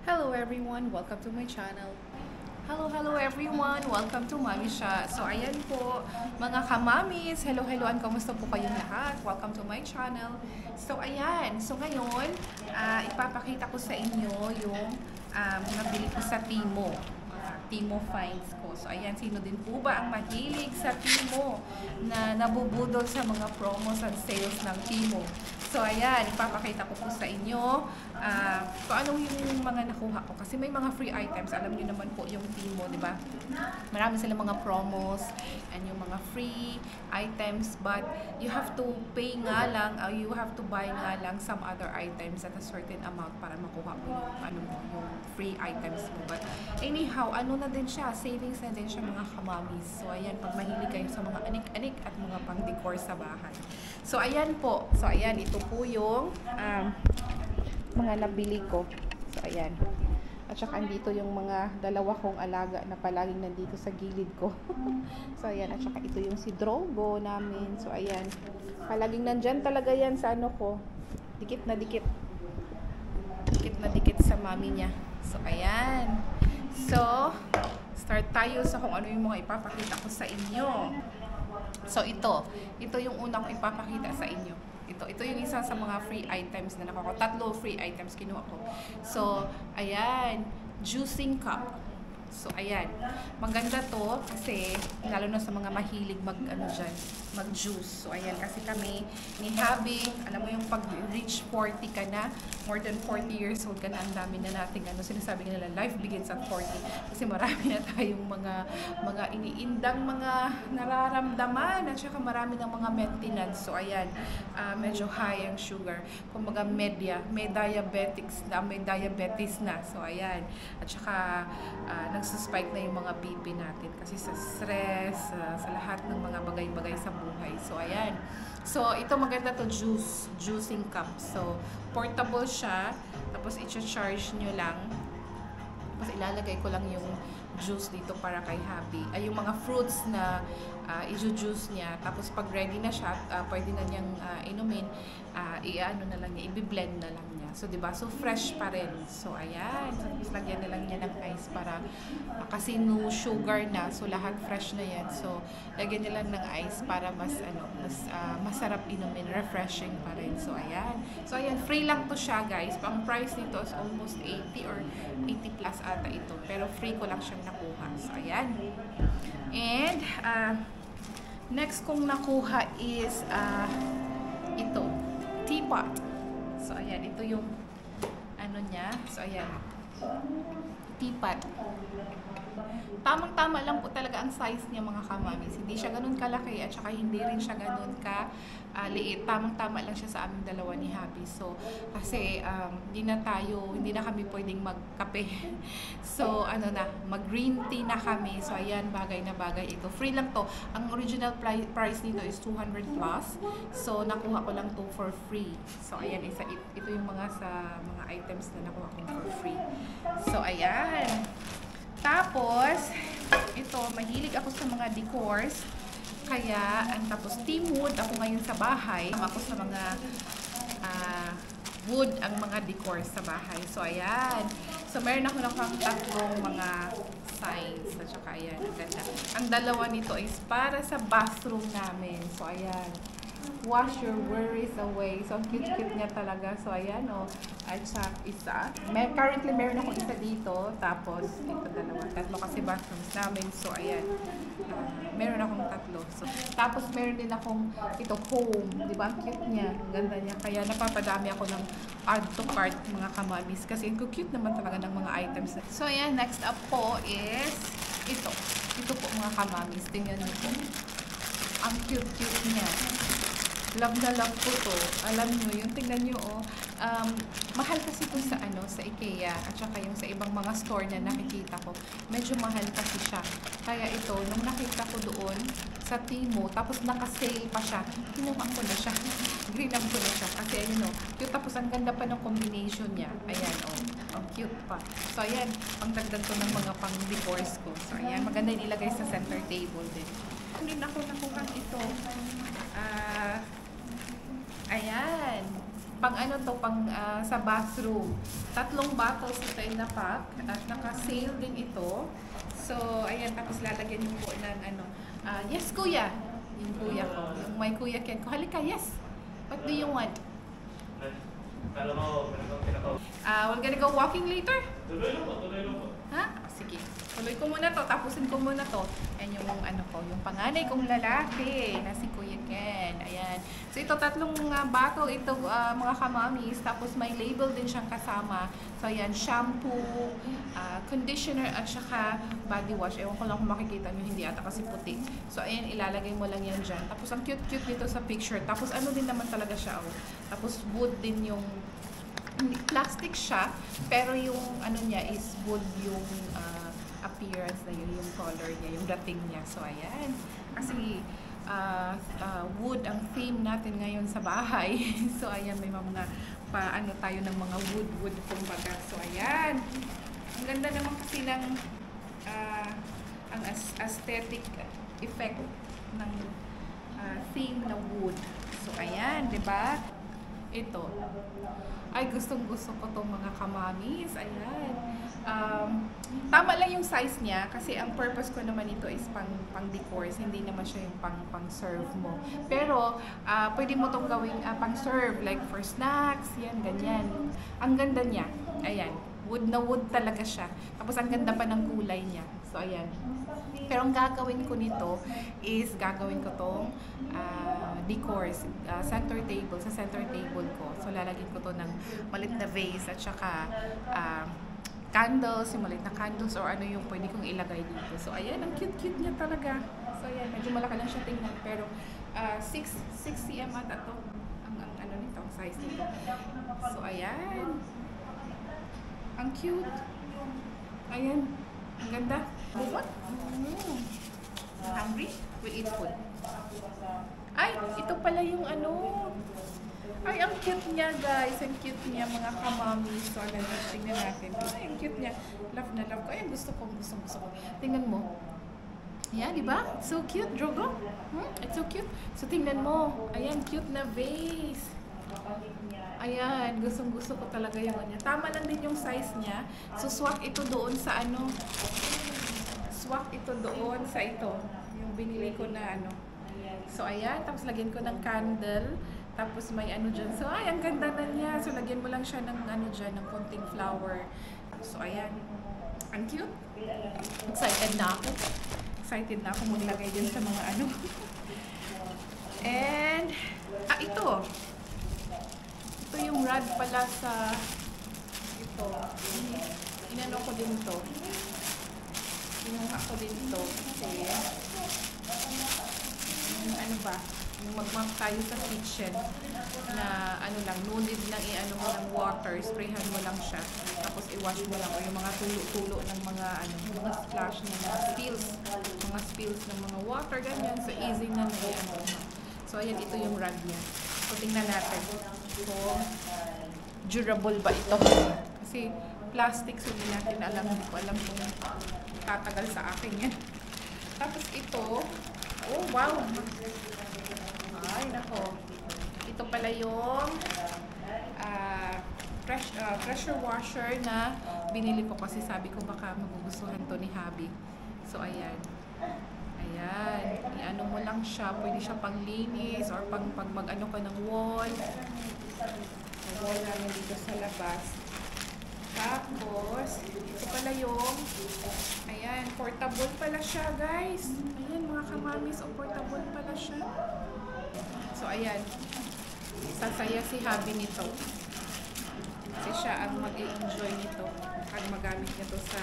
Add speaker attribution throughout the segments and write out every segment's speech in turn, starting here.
Speaker 1: Hello everyone, welcome to my channel. Hello everyone, welcome to Mami Siya. So ayan po, mga kamamis, helloan, kamusta po kayong lahat? Welcome to my channel. So ayan, so ngayon, ipapakita ko sa inyo yung nabili ko sa Timo. Timo finds ko. So ayan, sino din po ba ang mahilig sa Timo na nabubudol sa mga promos and sales ng Timo? So ayan, ipapakita ko po sa inyo kung anong yung mga nakuha ko. Kasi may mga free items. Alam niyo naman po yung Timo, di ba? Marami silang mga promos and yung mga free items. But you have to pay nga lang, you have to buy nga lang some other items at a certain amount para makuha mo yung free items mo. But anyhow, ano na din siya, savings na din siya mga kamamis. So ayan, pag mahilig kayo sa mga anik-anik at mga pang-decor sa bahay. So ayan po. So ayan, ito po yung mga nabili ko. So ayan. At saka andito yung mga dalawa kong alaga na palaging nandito sa gilid ko. So ayan, at saka ito yung si Drogo namin. So ayan, palaging nandyan talaga yan sa ano ko. Dikit na dikit. Dikit na dikit sa mami niya. So ayan. So, start tayo sa kung ano yung mga ipapakita ko sa inyo. So ito yung unang ipapakita sa inyo. Ito yung isa sa mga free items na nakuha ko. 3 free items kinuha ko. So, ayan, juicing cup. So, ayan. Maganda to kasi lalo na sa mga mahilig mag-juice. So, ayan. Kasi kami ni Habi, alam mo yung pag-reach 40 ka na, more than 40 years old ka na, ang dami na nating sinasabi nila, life begins at 40. Kasi marami na tayong mga iniindang mga nararamdaman at saka marami ng mga maintenance. So, ayan. Medyo high ang sugar. Kumbaga may diabetes na. So, ayan. At saka, nagsuspike na yung mga BP natin kasi sa stress, sa lahat ng mga bagay-bagay sa buhay. So, ayan. So, ito maganda to, juicing cup. So, portable siya. Tapos, i-charge nyo lang. Tapos, ilalagay ko lang yung juice dito para kay Habi. Ay, yung mga fruits na i-juice niya. Tapos, pag ready na siya, pwede na niyang inumin. I-blend na lang niya. So, diba? So, fresh pa rin. So, ayan. So, tapos, lagyan na lang niya ng ice para kasi no sugar na. So, lahat fresh na yan. So, lagyan niya lang ng ice para mas masarap inumin. Refreshing pa rin. So, ayan. So, ayan. Free lang to siya, guys. Ang price nito is almost 80 or 80 plus ata ito. Pero free ko lang siyang nakuha. So, ayan. And, next kong nakuha is ito. Teapot. So, ayan. Ito yung niya. So, ayan. Teapot. Tamang-tama lang po talaga ang size niya mga kamamis. Hindi siya ganun kalaki at saka hindi rin siya ganun liit. Tamang-tama lang siya sa aming dalawa ni Happy. So, kasi hindi na kami pwedeng magkape. So, mag-green tea na kami. So, ayan, bagay na bagay ito. Free lang to. Ang original price nito is 200 plus. So, nakuha ko lang to for free. So, ayan, ito yung mga items na nakuha ko for free. So, ayan. Tapos, ito, mahilig ako sa mga decors. Kaya, tapos team wood ako ngayon sa bahay. Ako sa mga wood ang mga decors sa bahay. So, ayan. So, meron ako ng tatlong mga signs. At saka, ayan, ang ganda. Ang dalawa nito is para sa bathroom namin. So, ayan. Wash your worries away. So, ang cute-cute niya talaga. So, ayan, o. At saka, isa. Currently, meron akong isa dito. Tapos, ito dalawa. Tatlo kasi bathrooms namin. So, ayan. Meron akong tatlo. So, tapos, meron din akong ito, home. Diba? Ang cute niya. Ang ganda niya. Kaya, napapadami ako ng add to cart, mga kamamis. Kasi, ang cute naman talaga ng mga items. So, ayan. Next up po is ito. Ito po, mga kamamis. Tingnan niyo po. Ang cute-cute niya. Love na love po to. Alam nyo, yung tingnan nyo, mahal kasi ito sa IKEA at saka yung sa ibang mga store na nakikita ko. Medyo mahal kasi siya. Kaya ito, nung nakita ko doon sa Timo, tapos naka-sale pa siya, kinuha ko na siya. Greenam ko na siya. Kasi cute. Tapos ang ganda pa ng combination niya. Ayan, ang cute pa. So, ayan, pangdagdag ko ng mga pang-decors ko. So, ayan, maganda yung ilagay sa center table din. Hindi na ako nakuha ito. Ayan. Pang ano to, pang sa bathroom. 3 bottles ito in the pack. At naka-sale din ito. So, ayan, tapos lalagyan niyo po ng ano. Yes, kuya. Yung kuya ko. Yung may kuya Ken ko. Halika, yes. What do you want? We're gonna go walking later?
Speaker 2: Tuloy lang po.
Speaker 1: Ha? Sige. Tuloy ko muna to. Tapusin ko muna to. Ayan yung ano ko. Yung panganay kong lalaki na si Kuya Ken. Ayan. So ito 3 bottle ito mga kamamis. Tapos may label din siyang kasama. So ayan. Shampoo, conditioner at saka body wash. Ewan ko lang kung makikita nyo. Hindi ata kasi puti. So ayan. Ilalagay mo lang yan dyan. Tapos ang cute-cute nito sa picture. Tapos ano din naman talaga siya. Oh. Tapos wood din yung plastic siya, pero yung ano niya is wood yung appearance na yun, yung color niya, yung dating niya. So, ayan. Kasi wood ang theme natin ngayon sa bahay. So, ayan, may mga paano tayo ng mga wood kumbaga. So, ayan. Ang ganda naman kasi ng ang aesthetic effect ng theme na wood. So, ayan, di ba? Ito. Ay, gustong-gusto ko itong mga kamamis. Ayan. Tama lang yung size niya kasi ang purpose ko naman ito is pang-decors. Hindi naman siya yung pang-serve mo. Pero, pwede mo itong gawing pang-serve. Like for snacks, yan, ganyan. Ang ganda niya. Ayan. Wood na wood talaga siya. Tapos, ang ganda pa ng kulay niya. So, ayan. Pero ang gagawin ko nito is gagawin ko tong decors, center table, sa center table ko. So, lalagyan ko to ng malit na vase at saka candles, yung malit na candles or ano yung pwede kong ilagay dito. So, ayan, ang cute-cute niya talaga. So, ayan, medyo malaki lang siya tingnan. Pero, 6 cm ata to. Ang ano nito, ang size nito. So, ayan. Ang cute. Ayan. Ang ganda. What? Hungry? We eat food. Ay, ito pala yung ano. Ay, ang cute niya, guys. Ang cute niya, mga kamami. So, tingnan natin. Ay, ang cute niya. Love na love ko. Ay, gusto ko. Tingnan mo. Yan, di ba? So cute, Drogo. It's so cute. So, tingnan mo. Ayan, cute na vase. Ayan, gustong-gusto ko talaga yung ano. Tama lang din yung size niya. So, swak ito doon sa ano. Swak ito doon sa ito. Yung binili ko na ano. So, ayan. Tapos, lagyan ko ng candle. Tapos, may ano dyan. So, ay, ang ganda na niya. So, lagyan mo lang siya ng ano dyan, ng konting flower. So, ayan. Ang cute. Excited na ako. Excited na ako maglagay din sa mga ano. And, ito. Ito yung rod pala sa ito. Inano ko din to. Inuha ko din to. Kasi, yung ano ba, yung mag-map tayo sa kitchen na ano lang, no need lang i-ano mo ng water, sprayhan mo lang siya. Tapos i-wash mo lang o yung mga tulo-tulo ng mga ano, mga splash ng mga spills ng mga water, ganyan. So easy na i-ano mo. So ayan, ito yung rod niya. So tingnan natin kung durable ba ito. Kasi plastic, so hindi natin alam. Hindi ko alam kung tatagal sa akin yan. Tapos ito, oh wow! Ay, nako. Ito pala yung pressure washer na binili ko kasi sabi ko baka magugustuhan to ni Habi. So, ayan. Ayan. I-ano mo lang siya. Pwede siya pang linis or pag mag-ano ka ng wall. Ang wall namin dito sa labas. Tapos, ito pala yung, ayan, portable pala siya, guys. Ayan, mga kamamis, portable pala siya. So, ayan. Sasaya si Habi nito. Kasi siya ang mag-i-enjoy nito pag magamit niya to sa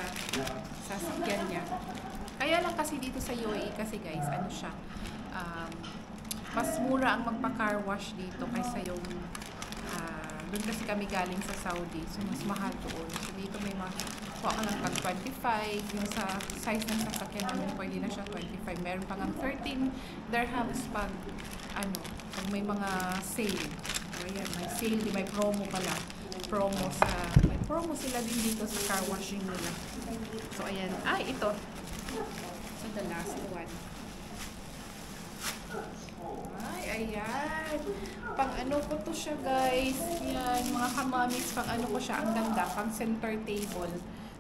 Speaker 1: sasakyan niya. Kaya lang kasi dito sa UAE kasi, guys, ano siya, mas mura ang magpa-car wash dito kaysa yung doon kasi kami galing sa Saudi. So, mas mahal doon. So, dito may kuha ka lang pag 25. Yung sa size ng sasakyan namin, pwede na siya 25. Meron pa ng 13 dirhams pag, ano, pag may mga sale. So, ayan, may sale. May promo pala. May promo sila din dito sa car washing nila. So, ayan. Ay, ito. So, the last one. Ay, ayan. Pang ano ko to siya, guys. Yan, mga kamamis, pang ano ko siya. Ang ganda, pang center table.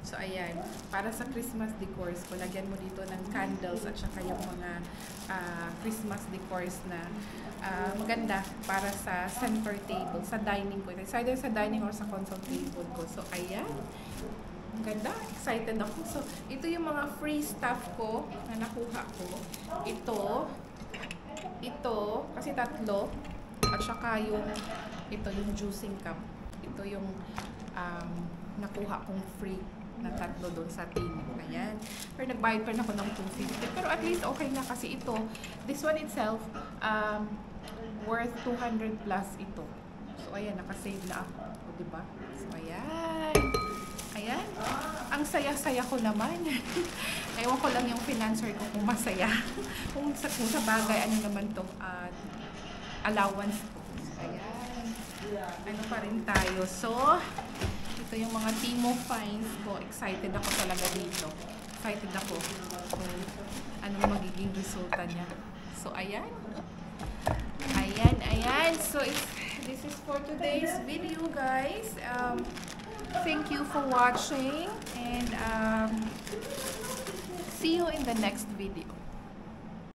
Speaker 1: So, ayan. Para sa Christmas decors ko, lagyan mo dito ng candles at saka yung mga Christmas decors na maganda para sa center table, sa dining ko. It's either sa dining or sa console table ko. So, ayan. Ang ganda. Excited ako. So, ito yung mga free stuff ko na nakuha ko. Ito, kasi tatlo. At saka ito yung juicing cup. Ito yung nakuha kong free na tatlo doon sa team. Ayan. Pero nagbayad pa rin ako ng 250. Pero at least okay na kasi ito. This one itself, worth 200 plus ito. So, ayan. Nakasave na ako. O, diba? So, ayan. Ayan. Ang saya-saya ko naman. Ewan ko lang yung financer ko kung masaya. kung sa bagay, ano naman to, allowance ko. So, ayan. Ano pa rin tayo. So, ito yung mga Timo finds ko. Excited ako talaga dito. Excited ako kung anong magiging resulta niya. So, ayan. Ayan. So, this is for today's video, guys. Thank you for watching and see you in the next video.